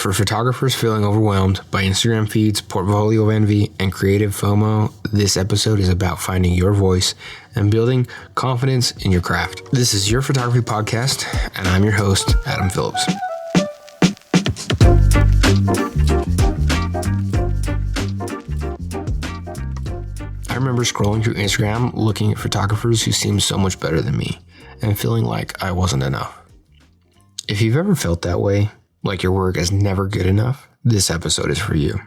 For photographers feeling overwhelmed by Instagram feeds, portfolio envy, and creative FOMO, this episode is about finding your voice and building confidence in your craft. This is your photography podcast, and I'm your host, Adam Phillips. I remember scrolling through Instagram, looking at photographers who seemed so much better than me, and feeling like I wasn't enough. If you've ever felt that way, like your work is never good enough, this episode is for you.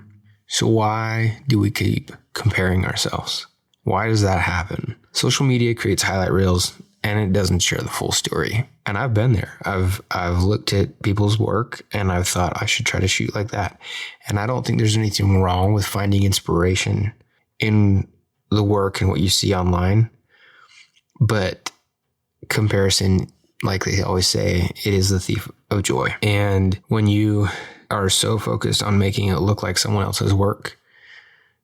So why do we keep comparing ourselves? Why does that happen? Social media creates highlight reels and it doesn't share the full story. And I've been there. I've looked at people's work and I've thought I should try to shoot like that. And I don't think there's anything wrong with finding inspiration in the work and what you see online. But comparison, like they always say, it is the thief of joy. And when you are so focused on making it look like someone else's work,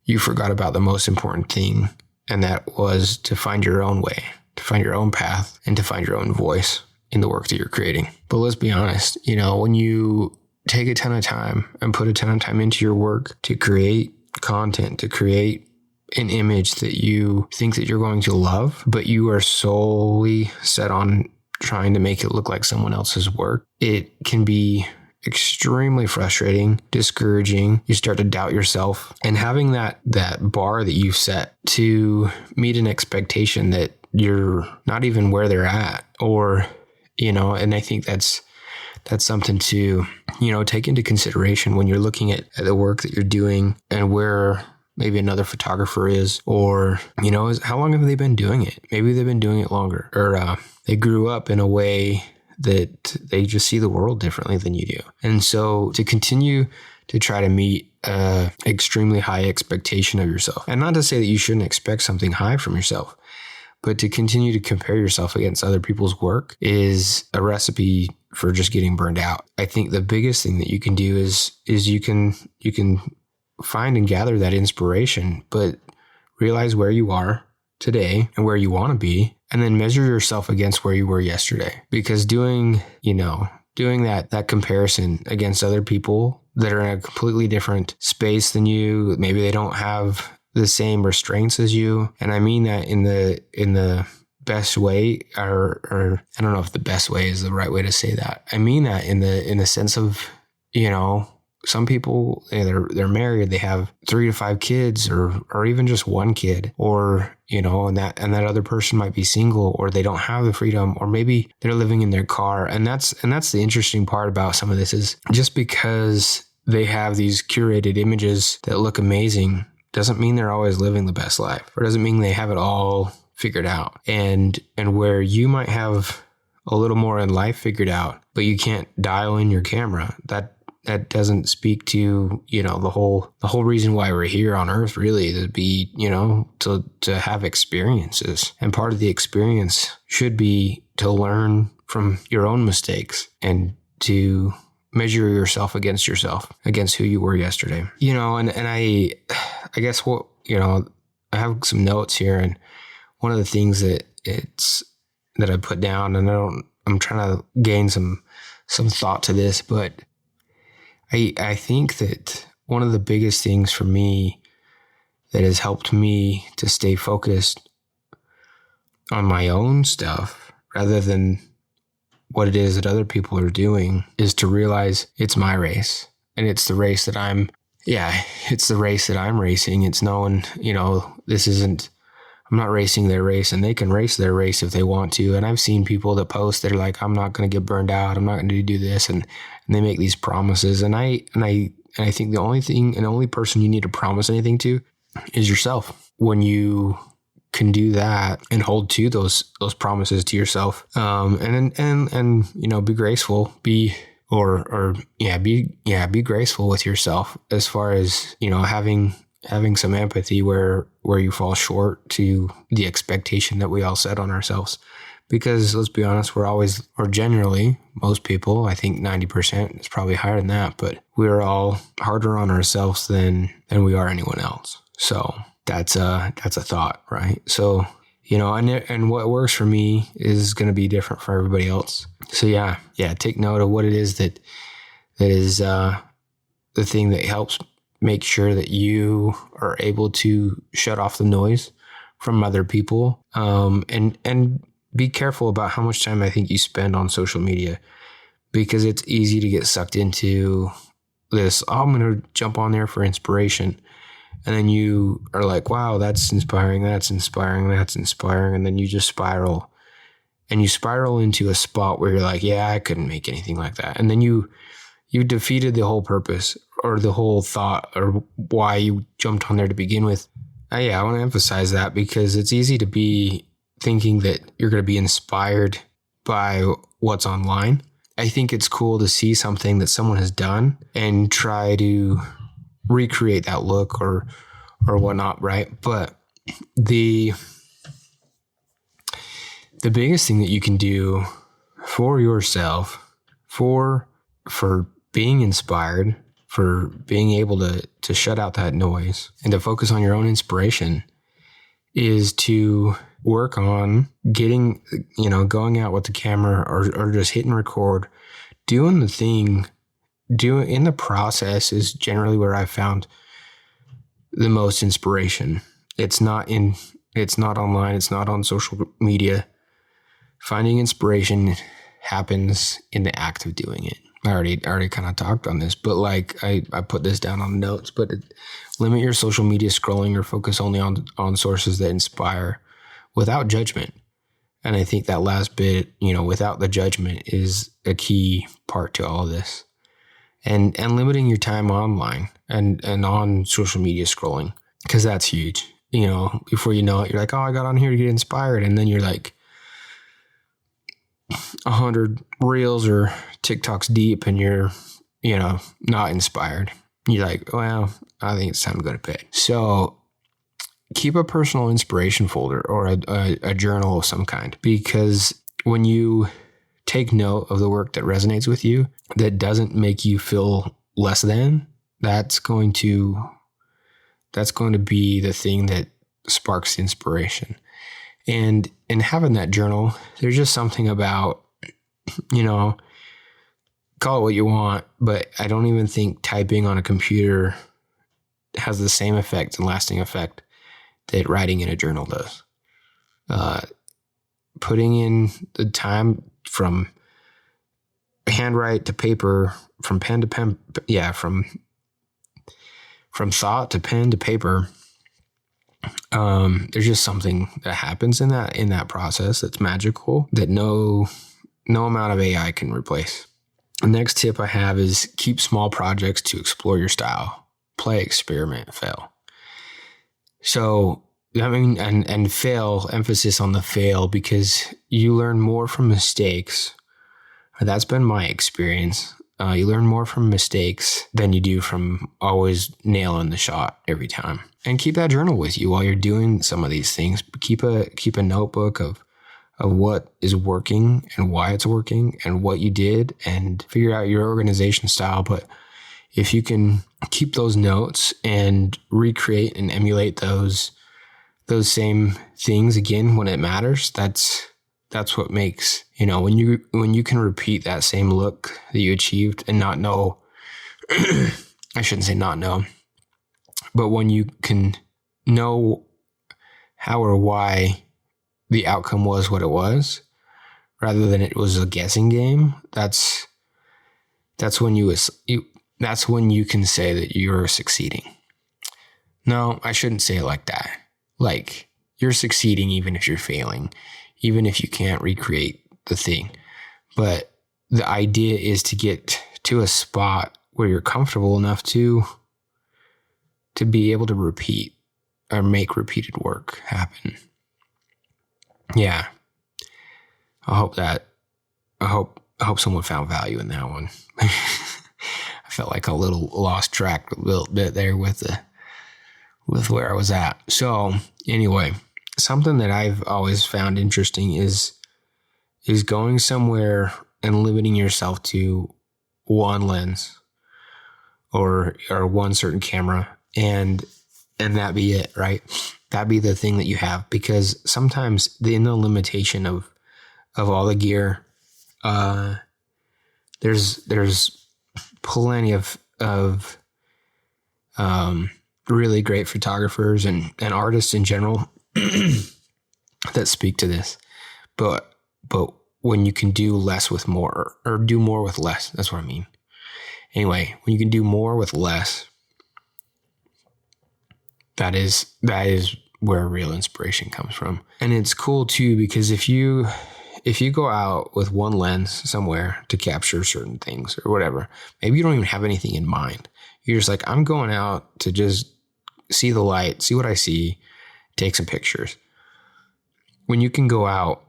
you forgot about the most important thing. And that was to find your own way, to find your own path, and to find your own voice in the work that you're creating. But let's be honest, when you take a ton of time and put a ton of time into your work to create content, to create an image that you think that you're going to love, but you are solely set on trying to make it look like someone else's work, it can be extremely frustrating, discouraging. You start to doubt yourself, and having that bar that you set to meet an expectation that you're not even where they're at, or, and I think that's something to, take into consideration when you're looking at the work that you're doing and where maybe another photographer is, or, how long have they been doing it? Maybe they've been doing it longer, or they grew up in a way that they just see the world differently than you do. And so to continue to try to meet an extremely high expectation of yourself, and not to say that you shouldn't expect something high from yourself, but to continue to compare yourself against other people's work is a recipe for just getting burned out. I think the biggest thing that you can do is you can find and gather that inspiration, but realize where you are today and where you want to be, and then measure yourself against where you were yesterday. Because doing that comparison against other people that are in a completely different space than you, maybe they don't have the same restraints as you. And I mean that in the best way, or I don't know if the best way is the right way to say that. I mean that in the sense of, some people, they're married, they have 3 to 5 kids, or even just one kid, or, and that other person might be single, or they don't have the freedom, or maybe they're living in their car. And that's the interesting part about some of this is just because they have these curated images that look amazing doesn't mean they're always living the best life, or doesn't mean they have it all figured out. And where you might have a little more in life figured out, but you can't dial in your camera, that doesn't speak to, the whole reason why we're here on earth, really, to be, to have experiences. And part of the experience should be to learn from your own mistakes and to measure yourself, against who you were yesterday. And I guess I have some notes here, and one of the things that I put down, and I'm trying to gain some thought to this, but I think that one of the biggest things for me that has helped me to stay focused on my own stuff rather than what it is that other people are doing is to realize it's my race, and it's the race that I'm racing. It's knowing, I'm not racing their race, and they can race their race if they want to. And I've seen people that post, they're like, I'm not going to get burned out, I'm not going to do this. And they make these promises. And I think the only thing and only person you need to promise anything to is yourself. When you can do that and hold to those promises to yourself, and be graceful, be graceful with yourself, as far as, having some empathy where you fall short to the expectation that we all set on ourselves. Because let's be honest, or generally, most people, I think 90%, it's probably higher than that, but we're all harder on ourselves than we are anyone else. So that's a thought, right? So, and what works for me is going to be different for everybody else. So yeah, take note of what it is that is the thing that helps make sure that you are able to shut off the noise from other people. And be careful about how much time I think you spend on social media, because it's easy to get sucked into this, oh, I'm going to jump on there for inspiration. And then you are like, wow, that's inspiring. That's inspiring. That's inspiring. And then you just spiral, and you spiral into a spot where you're like, yeah, I couldn't make anything like that. And then you defeated the whole purpose or the whole thought or why you jumped on there to begin with. I want to emphasize that, because it's easy to be thinking that you're going to be inspired by what's online. I think it's cool to see something that someone has done and try to recreate that look or whatnot, right? But the biggest thing that you can do for yourself, for being inspired, for being able to shut out that noise and to focus on your own inspiration, is to work on getting, going out with the camera or just hitting record, doing the thing, in the process is generally where I found the most inspiration. It's not online. It's not on social media. Finding inspiration happens in the act of doing it. I already kind of talked on this, but like I put this down on the notes, but limit your social media scrolling or focus only on sources that inspire without judgment. And I think that last bit, without the judgment, is a key part to all of this. And limiting your time online and on social media scrolling, because that's huge. Before you know it, you're like, oh, I got on here to get inspired. And then you're like 100 reels or TikToks deep and you're, not inspired. You're like, well, I think it's time to go to bed. So keep a personal inspiration folder or a journal of some kind, because when you take note of the work that resonates with you, that doesn't make you feel less than, that's going to be the thing that sparks inspiration. And in having that journal, there's just something about, call it what you want, but I don't even think typing on a computer has the same effect and lasting effect that writing in a journal does. Putting in the time from handwrite to paper, from pen to pen, from thought to pen to paper. There's just something that happens in that process that's magical that no amount of AI can replace. The next tip I have is keep small projects to explore your style. Play, experiment, fail. So, and fail, emphasis on the fail, because you learn more from mistakes. That's been my experience. You learn more from mistakes than you do from always nailing the shot every time. And keep that journal with you while you're doing some of these things. Keep a notebook of what is working and why it's working and what you did, and figure out your organization style. But if you can keep those notes and recreate and emulate those same things again when it matters, that's what makes, when you can repeat that same look that you achieved and not know, I shouldn't say not know, but when you can know how or why the outcome was what it was, rather than it was a guessing game, that's when that's when you can say that you're succeeding. No, I shouldn't say it like that. Like, you're succeeding even if you're failing, even if you can't recreate the thing. But the idea is to get to a spot where you're comfortable enough to be able to repeat or make repeated work happen. Yeah. I hope someone found value in that one. I felt like a little lost track a little bit there with where I was at. So anyway, something that I've always found interesting is going somewhere and limiting yourself to one lens or one certain camera, and that be it, right? That be the thing that you have, because sometimes in the limitation of all the gear, there's plenty of really great photographers and artists in general that speak to this. But when you can do less with more, or do more with less, that's what I mean. Anyway, when you can do more with less, that is where real inspiration comes from. And it's cool too, because if you go out with one lens somewhere to capture certain things or whatever, maybe you don't even have anything in mind. You're just like, I'm going out to just see the light, see what I see, take some pictures. When you can go out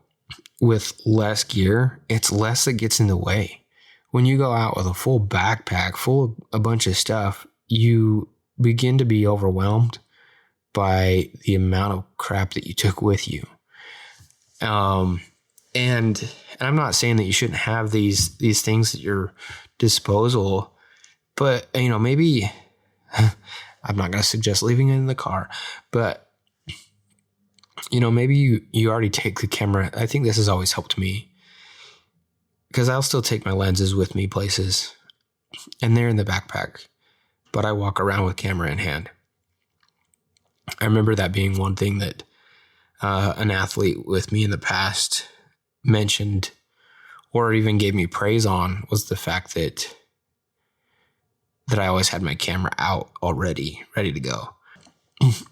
with less gear, it's less that gets in the way. When you go out with a full backpack full of a bunch of stuff, you begin to be overwhelmed by the amount of crap that you took with you. And I'm not saying that you shouldn't have these things at your disposal, but maybe I'm not going to suggest leaving it in the car, but maybe you already take the camera. I think this has always helped me, because I'll still take my lenses with me places, and they're in the backpack, but I walk around with camera in hand. I remember that being one thing that an athlete with me in the past mentioned, or even gave me praise on, was the fact that I always had my camera out already, ready to go.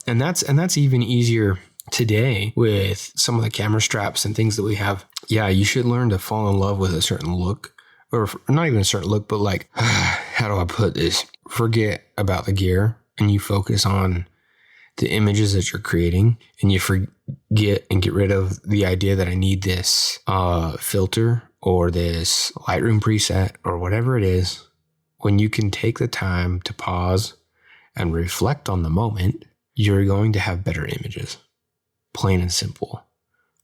And that's even easier today with some of the camera straps and things that we have. Yeah, you should learn to fall in love with a certain look, or not even a certain look, but like, how do I put this? Forget about the gear and you focus on the images that you're creating, and you forget and get rid of the idea that I need this filter or this Lightroom preset or whatever it is. When you can take the time to pause and reflect on the moment, you're going to have better images, plain and simple.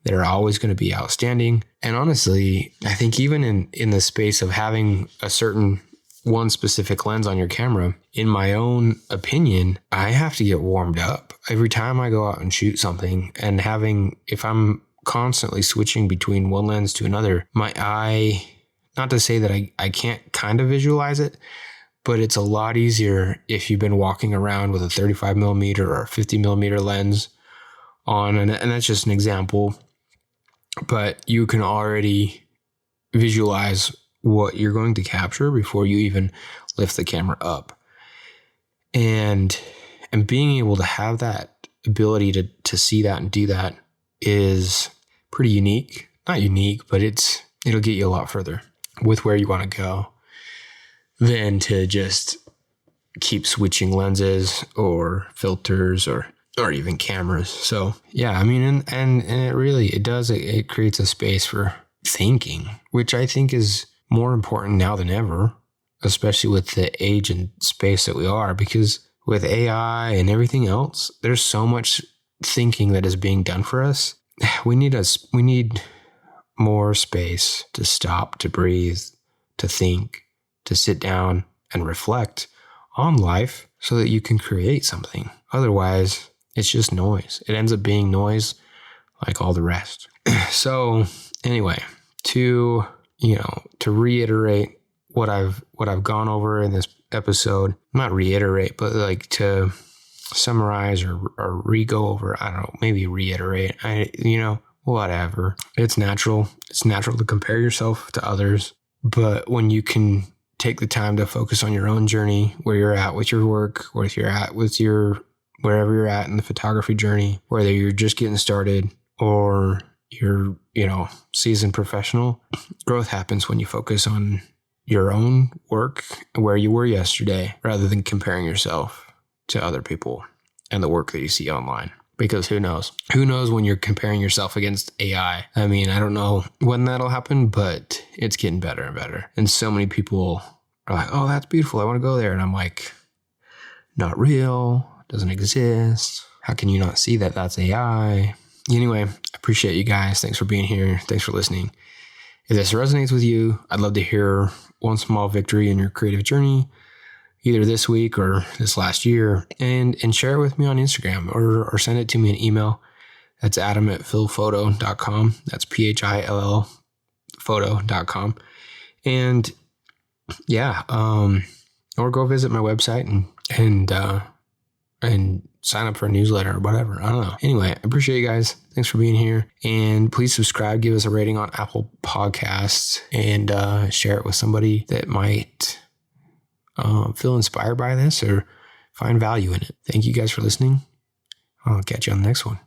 They're always going to be outstanding. And honestly, I think even in the space of having a certain one specific lens on your camera, in my own opinion, I have to get warmed up every time I go out and shoot something. And if I'm constantly switching between one lens to another, my eye, not to say that I can't kind of visualize it, but it's a lot easier if you've been walking around with a 35 millimeter or 50 millimeter lens on. And that's just an example, but you can already visualize what you're going to capture before you even lift the camera up. And being able to have that ability to see that and do that is pretty unique. Not unique, but it'll get you a lot further with where you want to go than to just keep switching lenses or filters or even cameras. So yeah, I mean, and it creates a space for thinking, which I think is more important now than ever, especially with the age and space that we are, because with AI and everything else, there's so much thinking that is being done for us. We need more space to stop, to breathe, to think, to sit down and reflect on life so that you can create something. Otherwise, it's just noise. It ends up being noise like all the rest. So anyway, to reiterate what I've gone over in this episode, not reiterate, but like to summarize or re-go over, I don't know, maybe reiterate, whatever. It's natural. It's natural to compare yourself to others. But when you can take the time to focus on your own journey, where you're at with your work, where you're at with wherever you're at in the photography journey, whether you're just getting started or you're, seasoned professional, growth happens when you focus on your own work, where you were yesterday, rather than comparing yourself to other people and the work that you see online. Because who knows when you're comparing yourself against AI. I mean, I don't know when that'll happen, but it's getting better and better. And so many people are like, oh, that's beautiful, I want to go there. And I'm like, not real, doesn't exist. How can you not see that that's AI? Anyway, I appreciate you guys. Thanks for being here. Thanks for listening. If this resonates with you, I'd love to hear one small victory in your creative journey, either this week or this last year, and share it with me on Instagram or send it to me an email. That's adam@philphoto.com. That's PHILL photo.com. And yeah, or go visit my website and and sign up for a newsletter or whatever. I don't know. Anyway, I appreciate you guys. Thanks for being here. And please subscribe, give us a rating on Apple Podcasts, and share it with somebody that might feel inspired by this or find value in it. Thank you guys for listening. I'll catch you on the next one.